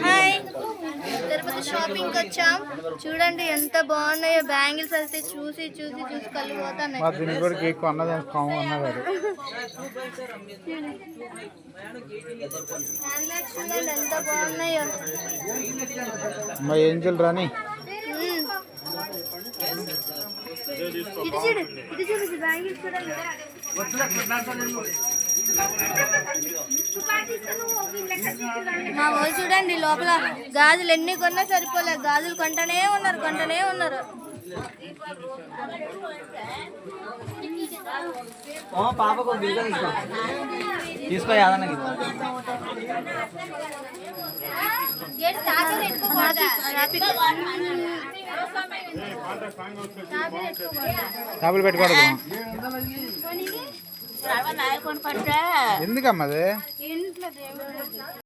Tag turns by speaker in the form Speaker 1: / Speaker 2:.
Speaker 1: Hi, Tirupati shopping వచ్చాం. చూడండి ఎంత బాగున్నాయో బ్యాంగిల్స్ అయితే చూసి చూసి చూసి కళ్ళు పోతున్నాయి. చూడండి ఎంత బాగున్నాయో. ఇటు చూడు, ఇటు చూడు బ్యాంగిల్స్ చూడండి. మా వాళ్ళు చూడండి లోపల గాజులు ఎన్ని కొన్నా సరిపోలే. గాజులు కొంటనే ఉన్నారు.
Speaker 2: పాపకు తీసుకో
Speaker 3: డబ్బులు పెట్టుకోవడం ఎందుకమ్మది?